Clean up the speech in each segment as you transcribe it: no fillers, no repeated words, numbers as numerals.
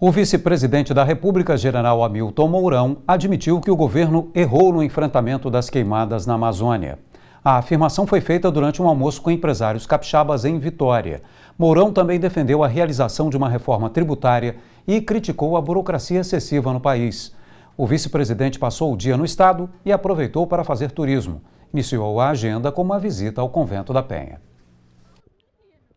O vice-presidente da República, general Hamilton Mourão, admitiu que o governo errou no enfrentamento das queimadas na Amazônia. A afirmação foi feita durante um almoço com empresários capixabas em Vitória. Mourão também defendeu a realização de uma reforma tributária e criticou a burocracia excessiva no país. O vice-presidente passou o dia no estado e aproveitou para fazer turismo. Iniciou a agenda com uma visita ao Convento da Penha.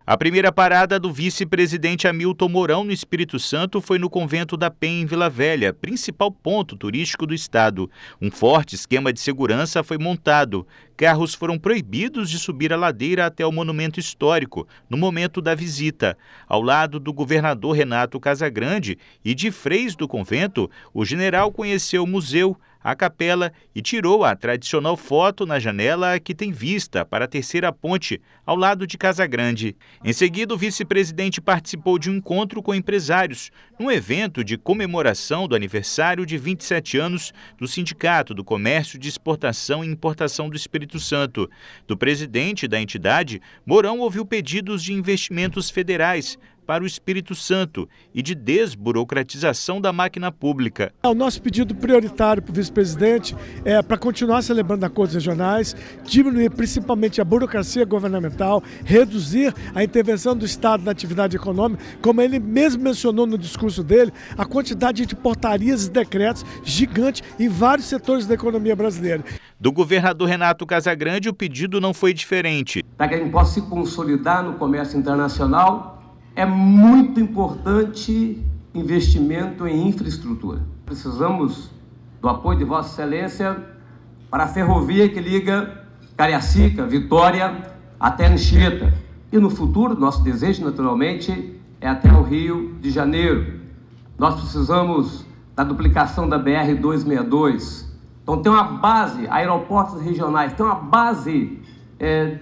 A primeira parada do vice-presidente Hamilton Mourão no Espírito Santo foi no Convento da Penha, em Vila Velha, principal ponto turístico do estado. Um forte esquema de segurança foi montado. Carros foram proibidos de subir a ladeira até o monumento histórico no momento da visita. Ao lado do governador Renato Casagrande e de freis do convento, o general conheceu o museu, a capela e tirou a tradicional foto na janela que tem vista para a terceira ponte, ao lado de Casagrande. Em seguida, o vice-presidente participou de um encontro com empresários, num evento de comemoração do aniversário de 27 anos do Sindicato do Comércio de Exportação e Importação do Espírito Santo. Do presidente da entidade, Mourão ouviu pedidos de investimentos federais para o Espírito Santo e de desburocratização da máquina pública. O nosso pedido prioritário para o vice-presidente é para continuar celebrando acordos regionais, diminuir principalmente a burocracia governamental, reduzir a intervenção do Estado na atividade econômica, como ele mesmo mencionou no discurso dele, a quantidade de portarias e decretos gigante em vários setores da economia brasileira. Do governador Renato Casagrande, o pedido não foi diferente. Para que a gente possa se consolidar no comércio internacional, é muito importante investimento em infraestrutura. Precisamos do apoio de Vossa Excelência para a ferrovia que liga Cariacica, Vitória, até Anchieta. E no futuro, nosso desejo, naturalmente, é até o Rio de Janeiro. Nós precisamos da duplicação da BR-262. Então tem uma base, aeroportos regionais, tem uma base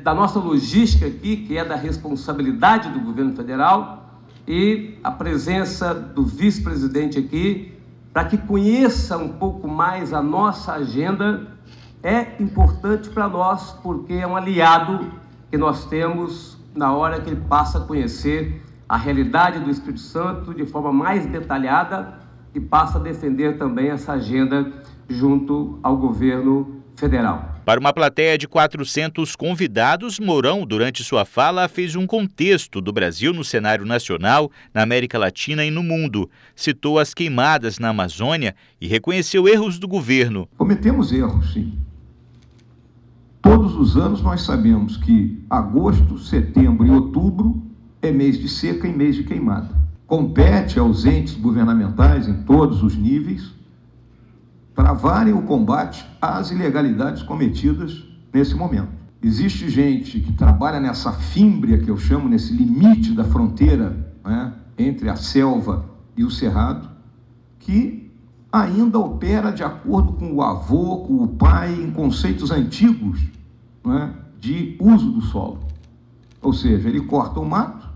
da nossa logística aqui, que é da responsabilidade do governo federal, e a presença do vice-presidente aqui, para que conheça um pouco mais a nossa agenda, é importante para nós, porque é um aliado que nós temos na hora que ele passa a conhecer a realidade do Espírito Santo de forma mais detalhada e passa a defender também essa agenda junto ao governo federal. Para uma plateia de 400 convidados, Mourão, durante sua fala, fez um contexto do Brasil no cenário nacional, na América Latina e no mundo. Citou as queimadas na Amazônia e reconheceu erros do governo. Cometemos erros, sim. Todos os anos nós sabemos que agosto, setembro e outubro é mês de seca e mês de queimada. Compete aos entes governamentais, em todos os níveis, travarem o combate às ilegalidades cometidas nesse momento. Existe gente que trabalha nessa fímbria, que eu chamo, nesse limite da fronteira, né, entre a selva e o cerrado, que ainda opera de acordo com o avô, com o pai, em conceitos antigos, né, de uso do solo. Ou seja, ele corta o mato,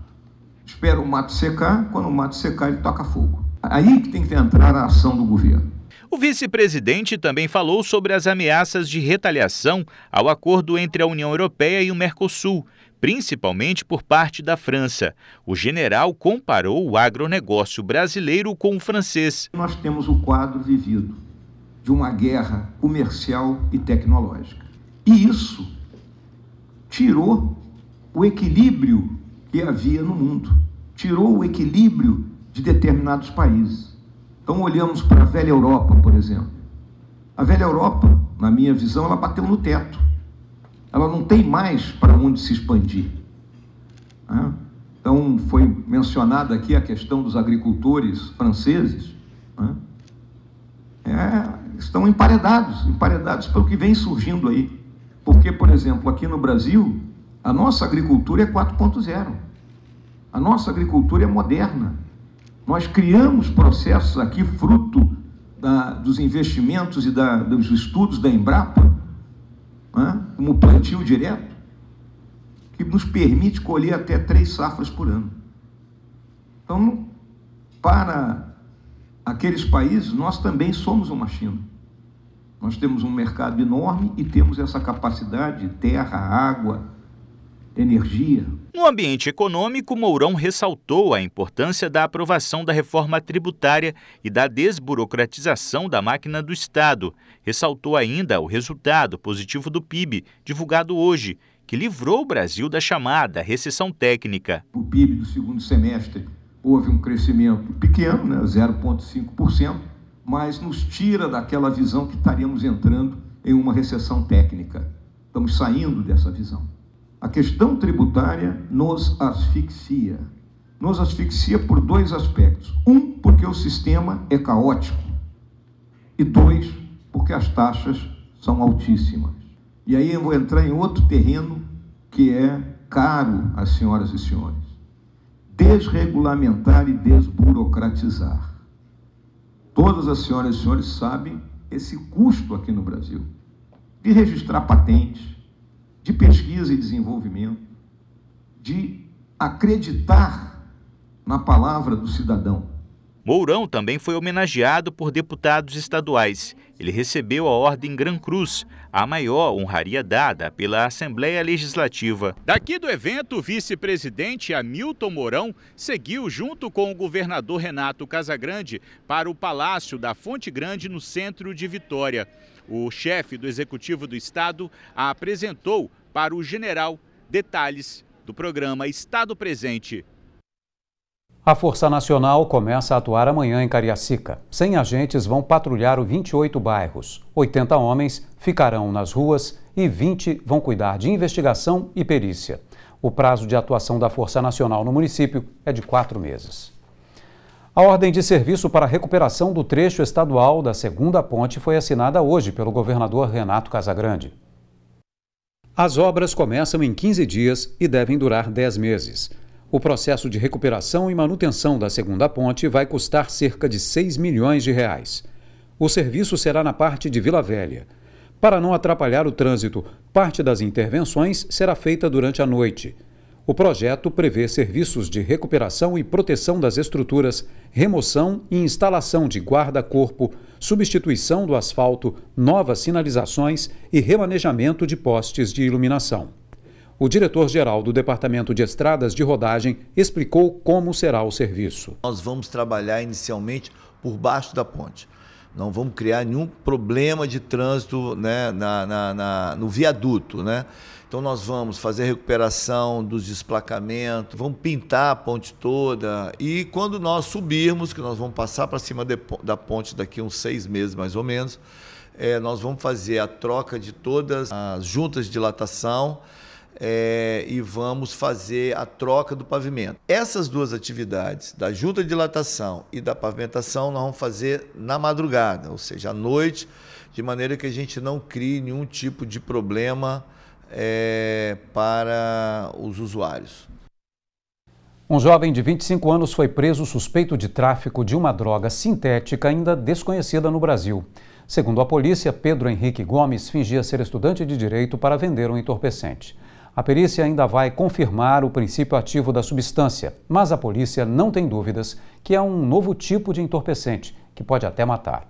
espera o mato secar, quando o mato secar ele toca fogo. Aí que tem que entrar a ação do governo. O vice-presidente também falou sobre as ameaças de retaliação ao acordo entre a União Europeia e o Mercosul, principalmente por parte da França. O general comparou o agronegócio brasileiro com o francês. Nós temos o quadro vivido de uma guerra comercial e tecnológica. E isso tirou o equilíbrio que havia no mundo, tirou o equilíbrio de determinados países. Então olhamos para a velha Europa, por exemplo. A velha Europa, na minha visão, ela bateu no teto. Ela não tem mais para onde se expandir. Então foi mencionada aqui a questão dos agricultores franceses. Estão emparedados pelo que vem surgindo aí. Porque, por exemplo, aqui no Brasil, a nossa agricultura é 4.0. A nossa agricultura é moderna. Nós criamos processos aqui, fruto dos investimentos e dos estudos da Embrapa, como plantio direto, que nos permite colher até 3 safras por ano. Então, para aqueles países, nós também somos uma China. Nós temos um mercado enorme e temos essa capacidade de terra, água, energia. No ambiente econômico, Mourão ressaltou a importância da aprovação da reforma tributária e da desburocratização da máquina do Estado. Ressaltou ainda o resultado positivo do PIB, divulgado hoje, que livrou o Brasil da chamada recessão técnica. O PIB do segundo semestre houve um crescimento pequeno, 0,5%, mas nos tira daquela visão que estaríamos entrando em uma recessão técnica. Estamos saindo dessa visão. A questão tributária nos asfixia. Nos asfixia por dois aspectos. Um, porque o sistema é caótico. E dois, porque as taxas são altíssimas. E aí eu vou entrar em outro terreno que é caro às senhoras e senhores. Desregulamentar e desburocratizar. Todas as senhoras e senhores sabem esse custo aqui no Brasil de registrar patentes, de pesquisa e desenvolvimento, de acreditar na palavra do cidadão. Mourão também foi homenageado por deputados estaduais. Ele recebeu a Ordem Gran Cruz, a maior honraria dada pela Assembleia Legislativa. Daqui do evento, o vice-presidente Hamilton Mourão seguiu junto com o governador Renato Casagrande para o Palácio da Fonte Grande, no centro de Vitória. O chefe do Executivo do Estado apresentou para o general detalhes do programa Estado Presente. A Força Nacional começa a atuar amanhã em Cariacica. 100 agentes vão patrulhar 28 bairros. 80 homens ficarão nas ruas e 20 vão cuidar de investigação e perícia. O prazo de atuação da Força Nacional no município é de 4 meses. A ordem de serviço para a recuperação do trecho estadual da segunda ponte foi assinada hoje pelo governador Renato Casagrande. As obras começam em 15 dias e devem durar 10 meses. O processo de recuperação e manutenção da segunda ponte vai custar cerca de 6 milhões de reais. O serviço será na parte de Vila Velha. Para não atrapalhar o trânsito, parte das intervenções será feita durante a noite. O projeto prevê serviços de recuperação e proteção das estruturas, remoção e instalação de guarda-corpo, substituição do asfalto, novas sinalizações e remanejamento de postes de iluminação. O diretor-geral do Departamento de Estradas de Rodagem explicou como será o serviço. Nós vamos trabalhar inicialmente por baixo da ponte. Não vamos criar nenhum problema de trânsito, né, no viaduto, né? Então nós vamos fazer a recuperação dos desplacamentos, vamos pintar a ponte toda e quando nós subirmos, que nós vamos passar para cima da ponte daqui uns 6 meses mais ou menos, nós vamos fazer a troca de todas as juntas de dilatação, e vamos fazer a troca do pavimento. Essas duas atividades, da junta de dilatação e da pavimentação, nós vamos fazer na madrugada, ou seja, à noite, de maneira que a gente não crie nenhum tipo de problema para os usuários. Um jovem de 25 anos foi preso suspeito de tráfico de uma droga sintética ainda desconhecida no Brasil. Segundo a polícia, Pedro Henrique Gomes fingia ser estudante de direito para vender um entorpecente. A perícia ainda vai confirmar o princípio ativo da substância, mas a polícia não tem dúvidas que é um novo tipo de entorpecente, que pode até matar.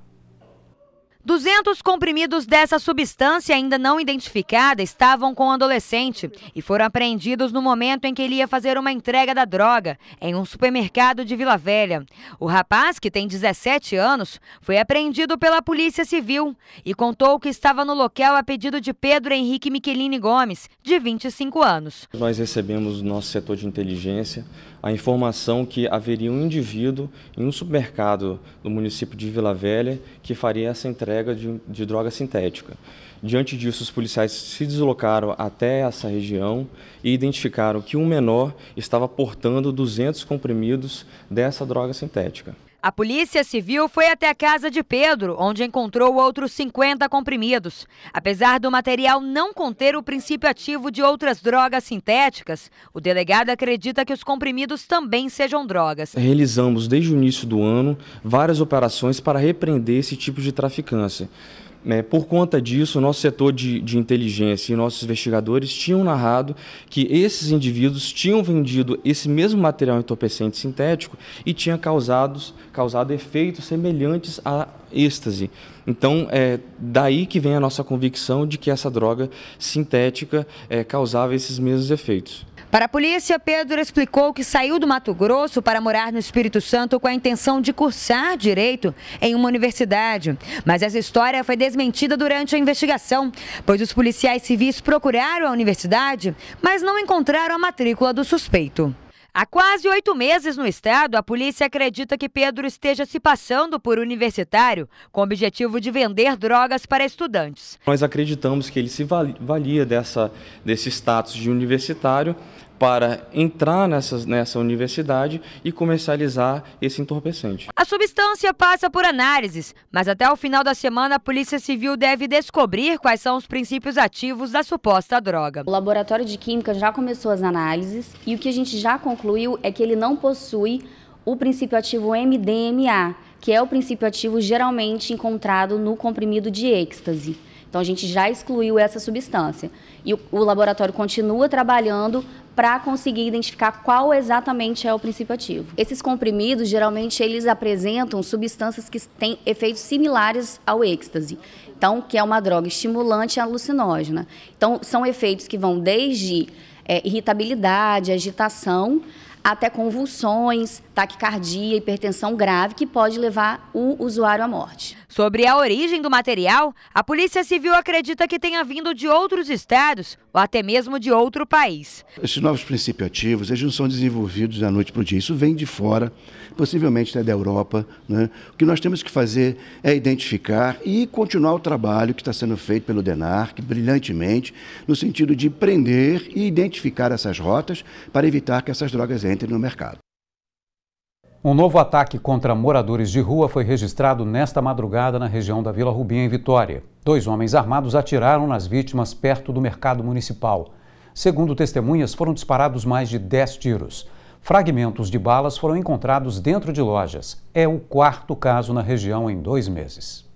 200 comprimidos dessa substância ainda não identificada estavam com o adolescente e foram apreendidos no momento em que ele ia fazer uma entrega da droga em um supermercado de Vila Velha. O rapaz, que tem 17 anos, foi apreendido pela Polícia Civil e contou que estava no local a pedido de Pedro Henrique Michelini Gomes, de 25 anos. Nós recebemos no nosso setor de inteligência a informação que haveria um indivíduo em um supermercado do município de Vila Velha que faria essa entrega de droga sintética. Diante disso, os policiais se deslocaram até essa região e identificaram que um menor estava portando 200 comprimidos dessa droga sintética. A Polícia Civil foi até a casa de Pedro, onde encontrou outros 50 comprimidos. Apesar do material não conter o princípio ativo de outras drogas sintéticas, o delegado acredita que os comprimidos também sejam drogas. Realizamos desde o início do ano várias operações para repreender esse tipo de traficância. Por conta disso, o nosso setor de inteligência e nossos investigadores tinham narrado que esses indivíduos tinham vendido esse mesmo material entorpecente sintético e tinha causado efeitos semelhantes a êxtase. Então, é daí que vem a nossa convicção de que essa droga sintética causava esses mesmos efeitos. Para a polícia, Pedro explicou que saiu do Mato Grosso para morar no Espírito Santo com a intenção de cursar direito em uma universidade. Mas essa história foi desmentida durante a investigação, pois os policiais civis procuraram a universidade, mas não encontraram a matrícula do suspeito. Há quase 8 meses no estado, a polícia acredita que Pedro esteja se passando por universitário com o objetivo de vender drogas para estudantes. Nós acreditamos que ele se valia desse status de universitário para entrar nessa universidade e comercializar esse entorpecente. A substância passa por análises, mas até o final da semana a Polícia Civil deve descobrir quais são os princípios ativos da suposta droga. O laboratório de química já começou as análises e o que a gente já concluiu é que ele não possui o princípio ativo MDMA, que é o princípio ativo geralmente encontrado no comprimido de êxtase. Então a gente já excluiu essa substância e o laboratório continua trabalhando para conseguir identificar qual exatamente é o princípio ativo. Esses comprimidos, geralmente, eles apresentam substâncias que têm efeitos similares ao êxtase, então, que é uma droga estimulante e alucinógena. Então, são efeitos que vão desde irritabilidade, agitação, até convulsões, taquicardia, hipertensão grave, que pode levar o usuário à morte. Sobre a origem do material, a Polícia Civil acredita que tenha vindo de outros estados ou até mesmo de outro país. Esses novos princípios ativos, eles não são desenvolvidos da noite para o dia. Isso vem de fora, possivelmente até da Europa, né? O que nós temos que fazer é identificar e continuar o trabalho que está sendo feito pelo DENARC, brilhantemente, no sentido de prender e identificar essas rotas para evitar que essas drogas entrem no mercado. Um novo ataque contra moradores de rua foi registrado nesta madrugada na região da Vila Rubim, em Vitória. 2 homens armados atiraram nas vítimas perto do mercado municipal. Segundo testemunhas, foram disparados mais de 10 tiros. Fragmentos de balas foram encontrados dentro de lojas. É o 4º caso na região em 2 meses.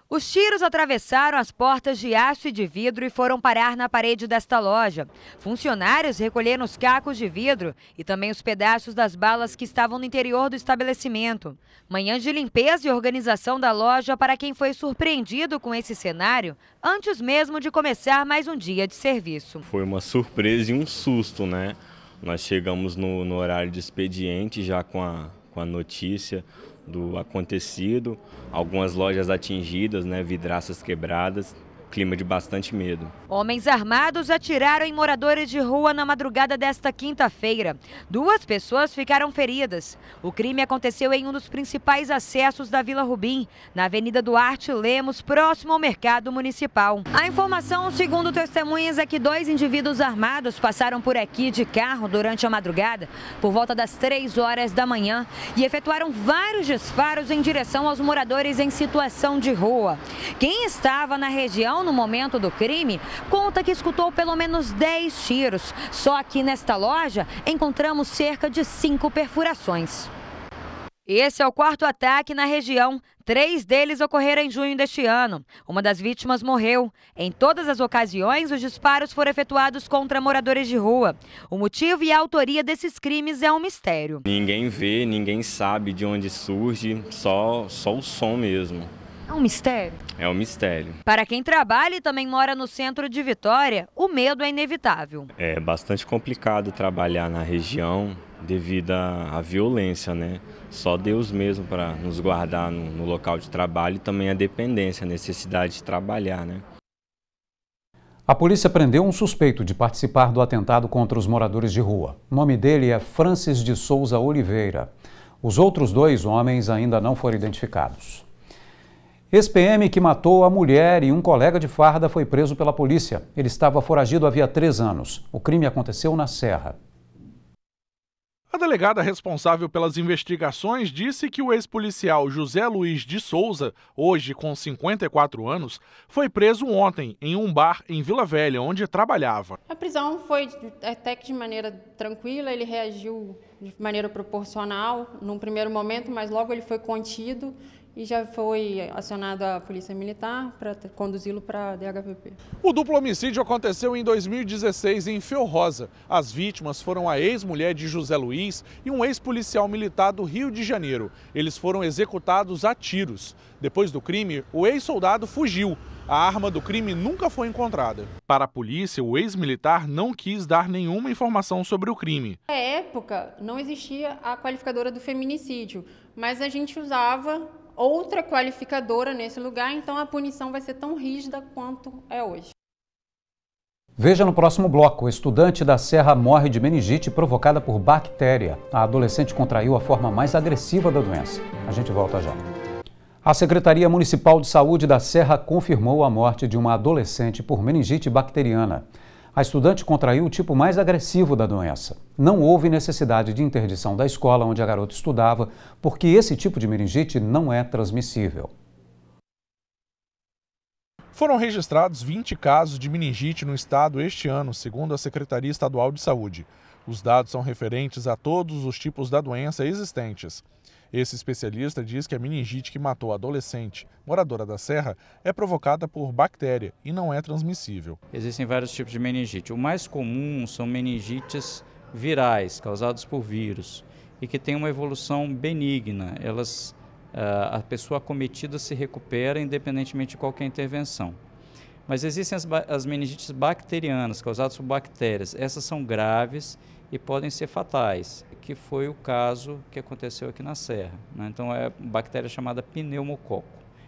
Os tiros atravessaram as portas de aço e de vidro e foram parar na parede desta loja. Funcionários recolheram os cacos de vidro e também os pedaços das balas que estavam no interior do estabelecimento. Manhã de limpeza e organização da loja para quem foi surpreendido com esse cenário antes mesmo de começar mais um dia de serviço. Foi uma surpresa e um susto, né? Nós chegamos no horário de expediente já com a notícia do acontecido, algumas lojas atingidas, né, vidraças quebradas, clima de bastante medo. Homens armados atiraram em moradores de rua na madrugada desta quinta-feira. 2 pessoas ficaram feridas. O crime aconteceu em um dos principais acessos da Vila Rubim, na Avenida Duarte Lemos, próximo ao mercado municipal. A informação, segundo testemunhas, é que 2 indivíduos armados passaram por aqui de carro durante a madrugada, por volta das 3 horas da manhã, e efetuaram vários disparos em direção aos moradores em situação de rua. Quem estava na região no momento do crime conta que escutou pelo menos 10 tiros. Só aqui nesta loja encontramos cerca de 5 perfurações. Esse é o 4º ataque na região. 3 deles ocorreram em junho deste ano. Uma das vítimas morreu. Em todas as ocasiões, os disparos foram efetuados contra moradores de rua. O motivo e a autoria desses crimes é um mistério. Ninguém vê, ninguém sabe de onde surge, só o som mesmo. É um mistério? É um mistério. Para quem trabalha e também mora no centro de Vitória, o medo é inevitável. É bastante complicado trabalhar na região devido à violência, né? Só Deus mesmo para nos guardar no local de trabalho e também a dependência, a necessidade de trabalhar, né? A polícia prendeu um suspeito de participar do atentado contra os moradores de rua. O nome dele é Francis de Souza Oliveira. Os outros 2 homens ainda não foram identificados. Ex-PM que matou a mulher e um colega de farda foi preso pela polícia. Ele estava foragido havia 3 anos. O crime aconteceu na Serra. A delegada responsável pelas investigações disse que o ex-policial José Luiz de Souza, hoje com 54 anos, foi preso ontem em um bar em Vila Velha, onde trabalhava. A prisão foi até que de maneira tranquila, ele reagiu de maneira proporcional num primeiro momento, mas logo ele foi contido e já foi acionado a Polícia Militar para conduzi-lo para a DHPP. O duplo homicídio aconteceu em 2016 em Feu Rosa. As vítimas foram a ex-mulher de José Luiz e um ex-policial militar do Rio de Janeiro. Eles foram executados a tiros. Depois do crime, o ex-soldado fugiu. a arma do crime nunca foi encontrada. Para a polícia, o ex-militar não quis dar nenhuma informação sobre o crime. Na época, não existia a qualificadora do feminicídio, mas a gente usava outra qualificadora nesse lugar, então a punição vai ser tão rígida quanto é hoje. Veja no próximo bloco, o estudante da Serra morre de meningite provocada por bactéria. A adolescente contraiu a forma mais agressiva da doença. A gente volta já. A Secretaria Municipal de Saúde da Serra confirmou a morte de uma adolescente por meningite bacteriana. A estudante contraiu o tipo mais agressivo da doença. Não houve necessidade de interdição da escola onde a garota estudava, porque esse tipo de meningite não é transmissível. Foram registrados 20 casos de meningite no estado este ano, segundo a Secretaria Estadual de Saúde. Os dados são referentes a todos os tipos da doença existentes. Esse especialista diz que a meningite que matou a adolescente, moradora da Serra, é provocada por bactéria e não é transmissível. Existem vários tipos de meningite. O mais comum são meningites virais, causadas por vírus, e que têm uma evolução benigna. A pessoa acometida se recupera independentemente de qualquer intervenção. Mas existem as meningites bacterianas, causadas por bactérias. Essas são graves e podem ser fatais, que foi o caso que aconteceu aqui na Serra, né? Então é uma bactéria chamada pneumococo.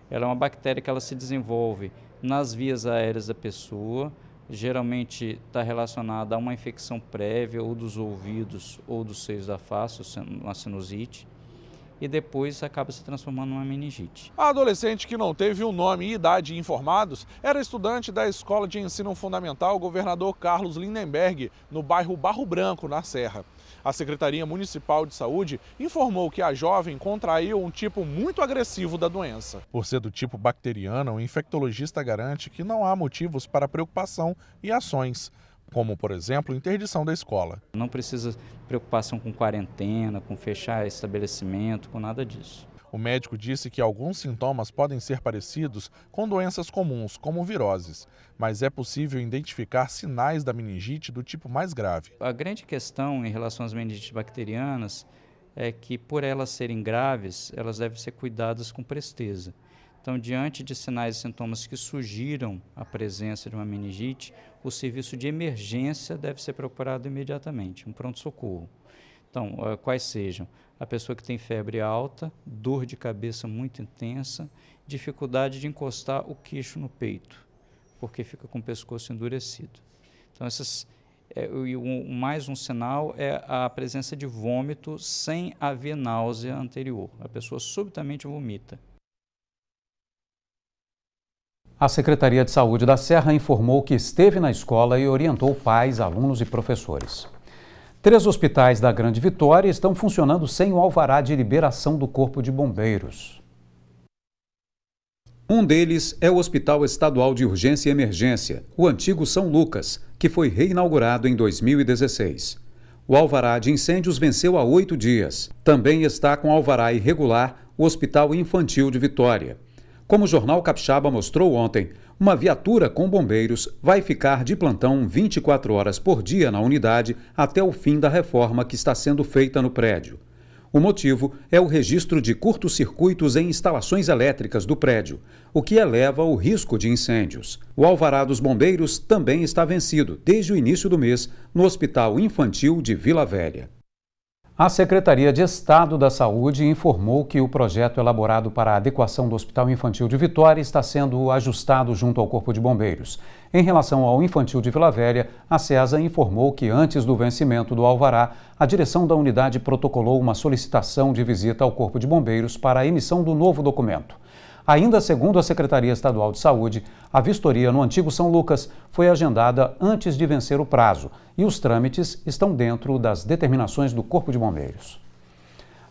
Ela é uma bactéria que ela se desenvolve nas vias aéreas da pessoa, geralmente está relacionada a uma infecção prévia ou dos ouvidos ou dos seios da face, uma sinusite, e depois acaba se transformando numa meningite. A adolescente, que não teve o nome e idade informados, era estudante da Escola de Ensino Fundamental Governador Carlos Lindenberg, no bairro Barro Branco, na Serra. A Secretaria Municipal de Saúde informou que a jovem contraiu um tipo muito agressivo da doença. Por ser do tipo bacteriano, o infectologista garante que não há motivos para preocupação e ações, como, por exemplo, interdição da escola. Não precisa preocupação com quarentena, com fechar estabelecimento, com nada disso. O médico disse que alguns sintomas podem ser parecidos com doenças comuns, como viroses, mas é possível identificar sinais da meningite do tipo mais grave. A grande questão em relação às meningites bacterianas é que, por elas serem graves, elas devem ser cuidadas com presteza. Então, diante de sinais e sintomas que sugiram a presença de uma meningite, o serviço de emergência deve ser procurado imediatamente, um pronto-socorro. Então, quais sejam? A pessoa que tem febre alta, dor de cabeça muito intensa, dificuldade de encostar o queixo no peito, porque fica com o pescoço endurecido. Então, mais um sinal é a presença de vômito sem haver náusea anterior. A pessoa subitamente vomita. A Secretaria de Saúde da Serra informou que esteve na escola e orientou pais, alunos e professores. 3 hospitais da Grande Vitória estão funcionando sem o alvará de liberação do Corpo de Bombeiros. Um deles é o Hospital Estadual de Urgência e Emergência, o antigo São Lucas, que foi reinaugurado em 2016. O alvará de incêndios venceu há 8 dias. Também está com alvará irregular o Hospital Infantil de Vitória. Como o Jornal Capixaba mostrou ontem, uma viatura com bombeiros vai ficar de plantão 24 horas por dia na unidade até o fim da reforma que está sendo feita no prédio. O motivo é o registro de curtos-circuitos em instalações elétricas do prédio, o que eleva o risco de incêndios. O alvará dos bombeiros também está vencido desde o início do mês no Hospital Infantil de Vila Velha. A Secretaria de Estado da Saúde informou que o projeto elaborado para a adequação do Hospital Infantil de Vitória está sendo ajustado junto ao Corpo de Bombeiros. Em relação ao Infantil de Vila Velha, a SESA informou que antes do vencimento do alvará, a direção da unidade protocolou uma solicitação de visita ao Corpo de Bombeiros para a emissão do novo documento. Ainda segundo a Secretaria Estadual de Saúde, a vistoria no antigo São Lucas foi agendada antes de vencer o prazo e os trâmites estão dentro das determinações do Corpo de Bombeiros.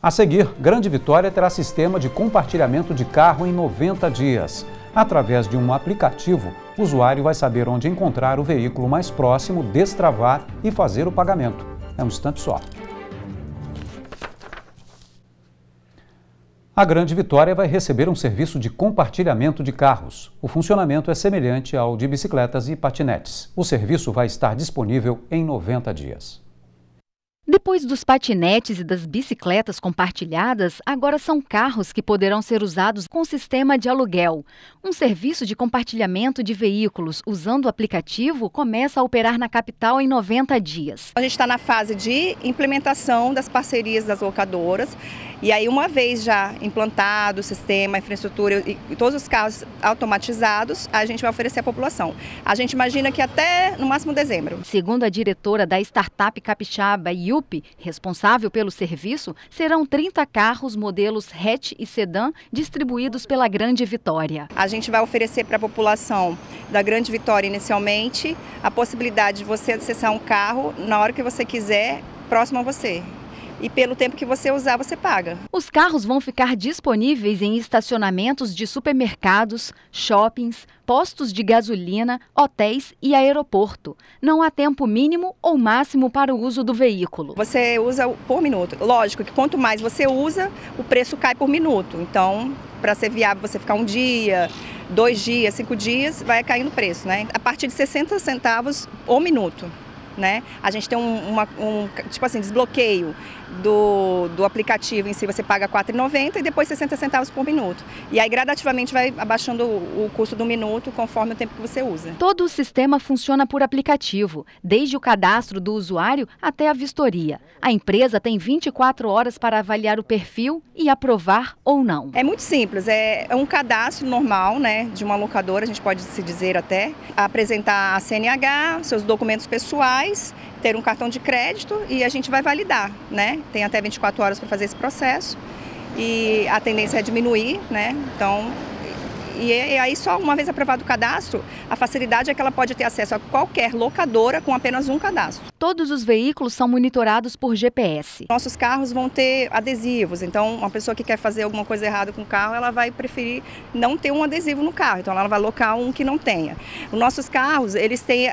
A seguir, Grande Vitória terá sistema de compartilhamento de carro em 90 dias. Através de um aplicativo, o usuário vai saber onde encontrar o veículo mais próximo, destravar e fazer o pagamento. É um instante só. A Grande Vitória vai receber um serviço de compartilhamento de carros. O funcionamento é semelhante ao de bicicletas e patinetes. O serviço vai estar disponível em 90 dias. Depois dos patinetes e das bicicletas compartilhadas, agora são carros que poderão ser usados com sistema de aluguel. Um serviço de compartilhamento de veículos usando o aplicativo começa a operar na capital em 90 dias. A gente está na fase de implementação das parcerias das locadoras e aí, uma vez já implantado o sistema, a infraestrutura e todos os carros automatizados, a gente vai oferecer à população. A gente imagina que até no máximo dezembro. Segundo a diretora da startup capixaba IUP, responsável pelo serviço, serão 30 carros modelos hatch e sedã distribuídos pela Grande Vitória. A gente vai oferecer para a população da Grande Vitória inicialmente a possibilidade de você acessar um carro na hora que você quiser, próximo a você. E pelo tempo que você usar, você paga. Os carros vão ficar disponíveis em estacionamentos de supermercados, shoppings, postos de gasolina, hotéis e aeroporto. Não há tempo mínimo ou máximo para o uso do veículo. Você usa por minuto. Lógico que quanto mais você usa, o preço cai por minuto. Então, para ser viável você ficar um dia, 2 dias, 5 dias, vai caindo o preço, né? A partir de 60 centavos o minuto. Né? A gente tem tipo assim, desbloqueio do aplicativo em si, você paga R$ 4,90 e depois 60 centavos por minuto. E aí gradativamente vai abaixando o custo do minuto conforme o tempo que você usa. Todo o sistema funciona por aplicativo, desde o cadastro do usuário até a vistoria. A empresa tem 24 horas para avaliar o perfil e aprovar ou não. É muito simples, é um cadastro normal, né, de uma locadora, a gente pode se dizer até, apresentar a CNH, seus documentos pessoais, ter um cartão de crédito e a gente vai validar, né? Tem até 24 horas para fazer esse processo e a tendência é diminuir, né? Então, e aí só uma vez aprovado o cadastro, a facilidade é que ela pode ter acesso a qualquer locadora com apenas um cadastro. Todos os veículos são monitorados por GPS. Nossos carros vão ter adesivos, então uma pessoa que quer fazer alguma coisa errada com o carro, ela vai preferir não ter um adesivo no carro, então ela vai alocar um que não tenha. Os nossos carros, eles têm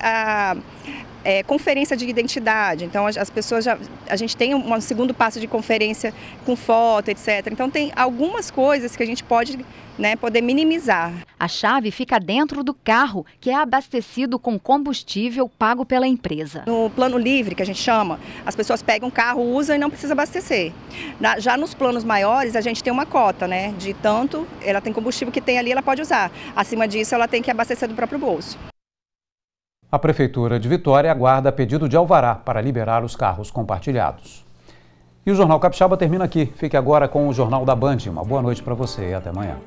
conferência de identidade, então as pessoas a gente tem um segundo passo de conferência com foto, etc. Então tem algumas coisas que a gente pode, né, poder minimizar. A chave fica dentro do carro, que é abastecido com combustível pago pela empresa. No plano livre, que a gente chama, as pessoas pegam o carro, usam e não precisa abastecer. Já nos planos maiores, a gente tem uma cota, né, de tanto, ela tem combustível que tem ali, ela pode usar. Acima disso, ela tem que abastecer do próprio bolso. A Prefeitura de Vitória aguarda pedido de alvará para liberar os carros compartilhados. E o Jornal Capixaba termina aqui. Fique agora com o Jornal da Band. Uma boa noite para você e até amanhã.